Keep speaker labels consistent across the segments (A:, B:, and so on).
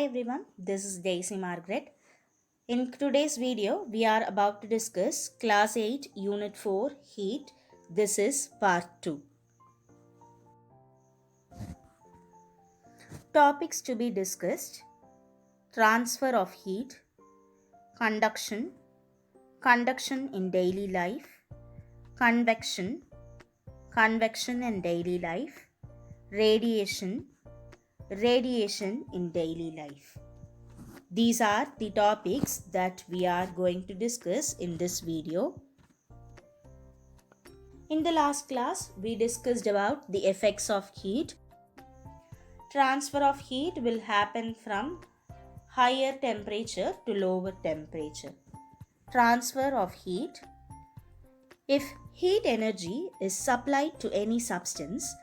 A: everyone, this is Daisy Margaret. In today's video, we are about to discuss Class 8, Unit 4, Heat. This is Part 2. Topics to be discussed: transfer of heat, conduction, conduction in daily life, convection, convection in daily life, radiation, radiation in daily life. These are the topics that we are going to discuss in this video. In the last class, we discussed about the effects of heat. Transfer of heat will happen from higher temperature to lower temperature. Transfer of heat. If heat energy is supplied to any substance,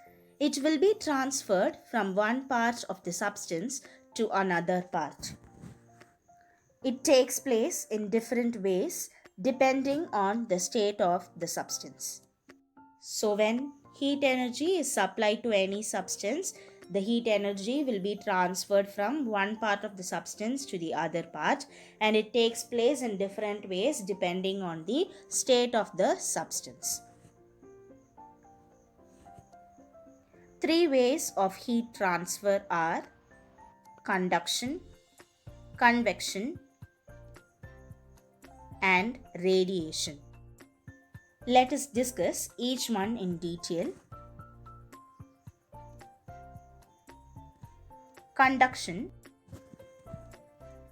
A: it will be transferred from one part of the substance to another part. It takes place in different ways depending on the state of the substance. So when heat energy is supplied to any substance, the heat energy will be transferred from one part of the substance to the other part, and it takes place in different ways depending on the state of the substance. Three ways of heat transfer are conduction, convection, and radiation. Let us discuss each one in detail. Conduction.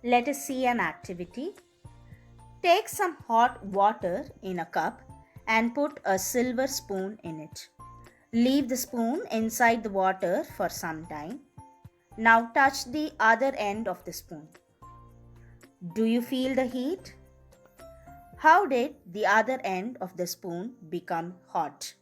A: Let us see an activity. Take some hot water in a cup and put a silver spoon in it. Leave the spoon inside the water for some time. Now touch the other end of the spoon. Do you feel the heat? How did the other end of the spoon become hot?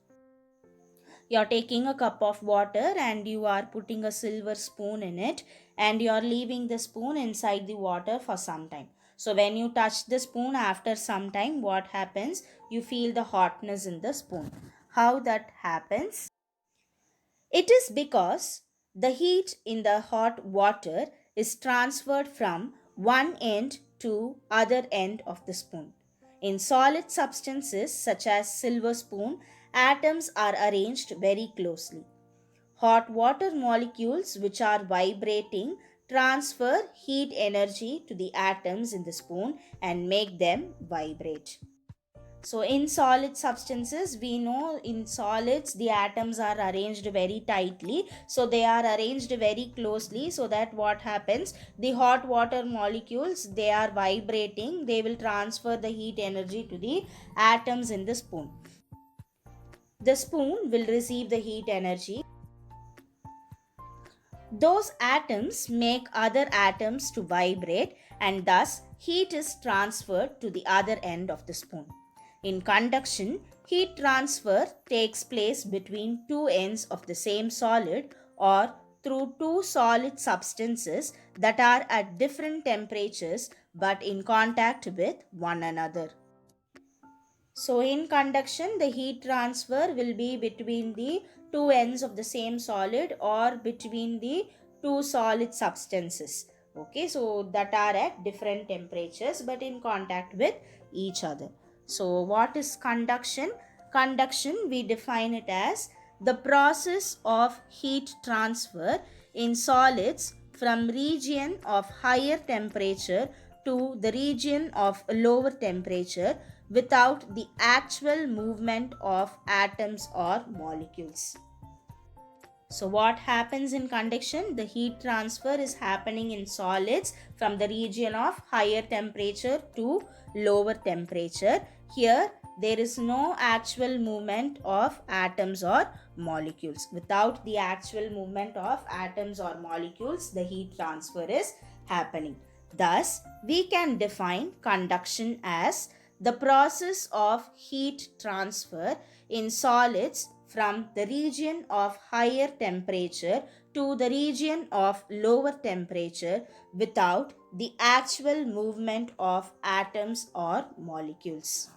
A: You're taking a cup of water and you are putting a silver spoon in it, and you're leaving the spoon inside the water for some time. So when you touch the spoon after some time, what happens? You feel the hotness in the spoon. How that happens? It is because the heat in the hot water is transferred from one end to other end of the spoon. In solid substances such as silver spoon, atoms are arranged very closely. Hot water molecules which are vibrating transfer heat energy to the atoms in the spoon and make them vibrate. So in solid substances, we know in solids the atoms are arranged very tightly. So they are arranged very closely, so that what happens, the hot water molecules, they are vibrating, they will transfer the heat energy to the atoms in the spoon. The spoon will receive the heat energy. Those atoms make other atoms to vibrate, and thus heat is transferred to the other end of the spoon. In conduction, heat transfer takes place between two ends of the same solid or through two solid substances that are at different temperatures but in contact with one another. So in conduction, the heat transfer will be between the two ends of the same solid or between the two solid substances. Okay, so that are at different temperatures but in contact with each other. So what is conduction? Conduction, we define it as the process of heat transfer in solids from region of higher temperature to the region of lower temperature without the actual movement of atoms or molecules. So what happens in conduction? The heat transfer is happening in solids from the region of higher temperature to lower temperature. Here there is no actual movement of atoms or molecules. Without the actual movement of atoms or molecules, the heat transfer is happening. Thus, we can define conduction as the process of heat transfer in solids from the region of higher temperature to the region of lower temperature without the actual movement of atoms or molecules.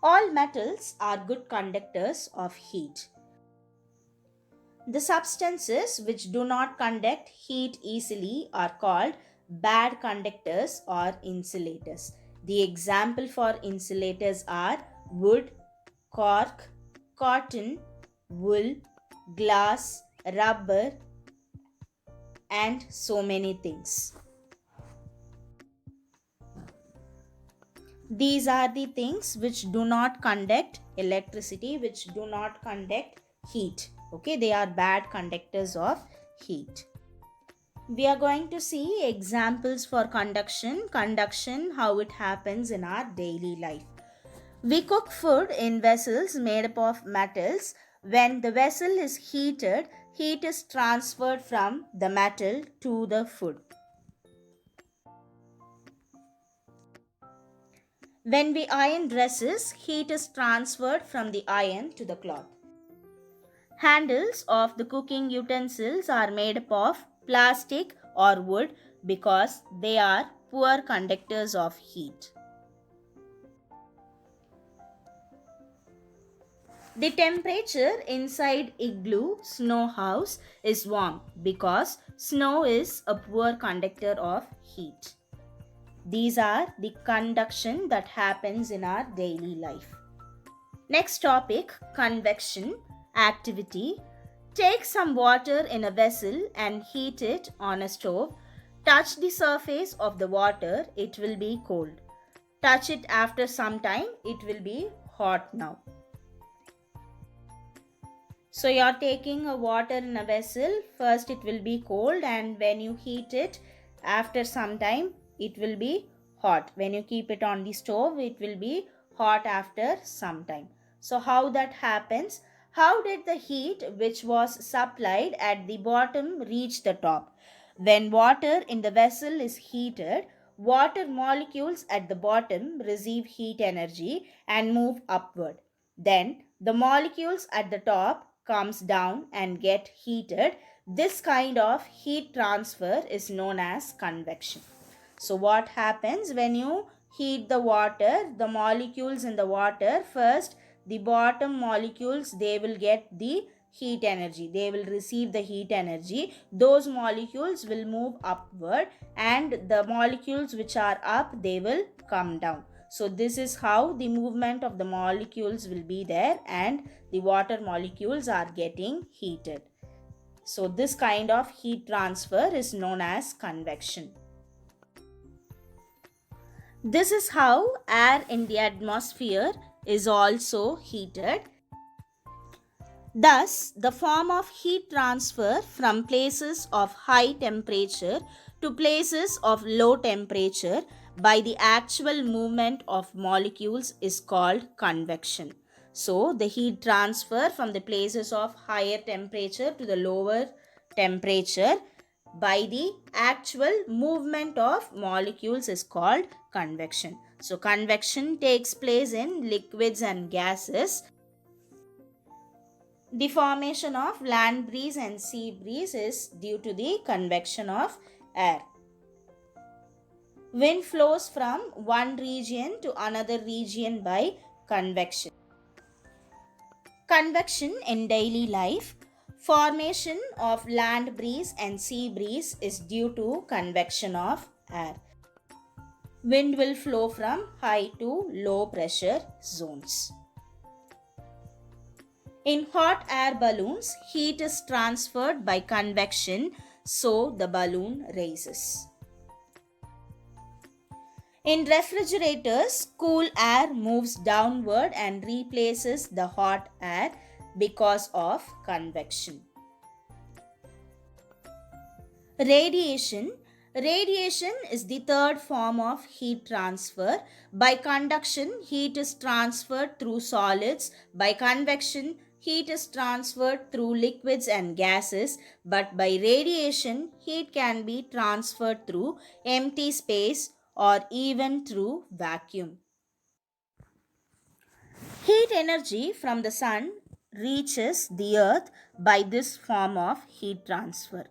A: All metals are good conductors of heat. The substances which do not conduct heat easily are called bad conductors or insulators. The example for insulators are wood, cork, cotton, wool, glass, rubber, and so many things. These are the things which do not conduct electricity, which do not conduct heat. Okay, they are bad conductors of heat. We are going to see examples for conduction, how it happens in our daily life. We cook food in vessels made up of metals. When the vessel is heated, heat is transferred from the metal to the food. When we iron dresses, heat is transferred from the iron to the cloth. Handles of the cooking utensils are made up of plastic or wood because they are poor conductors of heat. The temperature inside igloo snow house is warm because snow is a poor conductor of heat. These are the conduction that happens in our daily life. Next topic, convection activity. Take some water in a vessel and heat it on a stove. Touch the surface of the water, it will be cold. Touch it after some time, it will be hot now. So you are taking a water in a vessel, first it will be cold, and when you heat it after some time it will be hot. When you keep it on the stove it will be hot after some time. So how that happens? How did the heat which was supplied at the bottom reach the top? When water in the vessel is heated, water molecules at the bottom receive heat energy and move upward. Then the molecules at the top comes down and get heated. This kind of heat transfer is known as convection. So what happens when you heat the water? The molecules in the water, first the bottom molecules, they will get the heat energy, they will receive the heat energy. Those molecules will move upward, and the molecules which are up, they will come down. So this is how the movement of the molecules will be there, and the water molecules are getting heated. So this kind of heat transfer is known as convection. This is how air in the atmosphere is also heated. Thus, the form of heat transfer from places of high temperature to places of low temperature by the actual movement of molecules is called convection. So, the heat transfer from the places of higher temperature to the lower temperature by the actual movement of molecules is called convection. So, convection takes place in liquids and gases. The formation of land breeze and sea breeze is due to the convection of air. Wind flows from one region to another region by convection. Convection in daily life. Formation of land breeze and sea breeze is due to convection of air. Wind will flow from high to low pressure zones. In hot air balloons, heat is transferred by convection, so the balloon rises. In refrigerators, cool air moves downward and replaces the hot air because of convection. Radiation. Radiation is the third form of heat transfer. By conduction, heat is transferred through solids. By convection, heat is transferred through liquids and gases, but by radiation, heat can be transferred through empty space or even through vacuum. Heat energy from the sun reaches the earth by this form of heat transfer.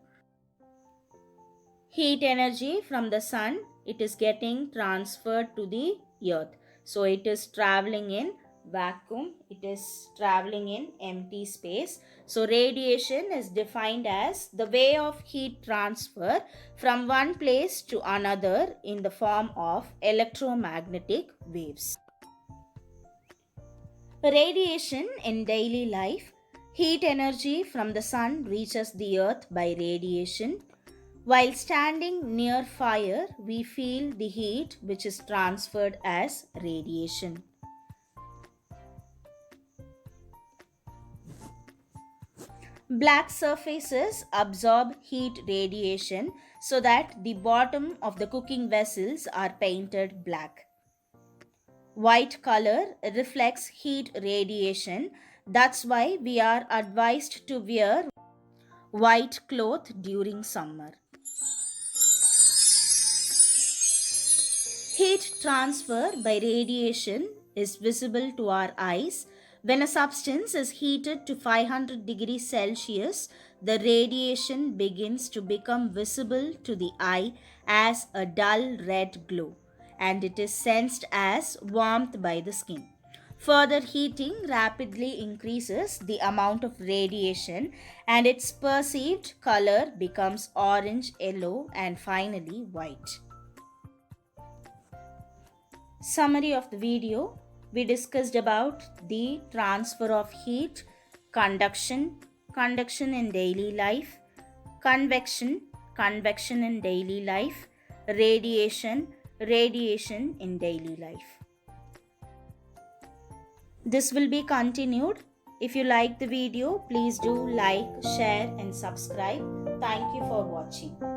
A: Heat energy from the sun, it is getting transferred to the earth. So it is traveling in vacuum, it is traveling in empty space. So, radiation is defined as the way of heat transfer from one place to another in the form of electromagnetic waves. Radiation in daily life. Heat energy from the sun reaches the earth by radiation. While standing near fire, we feel the heat which is transferred as radiation. Black surfaces absorb heat radiation so that the bottom of the cooking vessels are painted black. White color reflects heat radiation. That's why we are advised to wear white cloth during summer. Heat transfer by radiation is visible to our eyes. When a substance is heated to 500 degrees Celsius, the radiation begins to become visible to the eye as a dull red glow, and it is sensed as warmth by the skin. Further heating rapidly increases the amount of radiation, and its perceived color becomes orange, yellow, and finally white. Summary of the video: we discussed about the transfer of heat, conduction in daily life, convection in daily life, radiation in daily life. This will be continued. If you like the video, please do like, share and subscribe. Thank you for watching.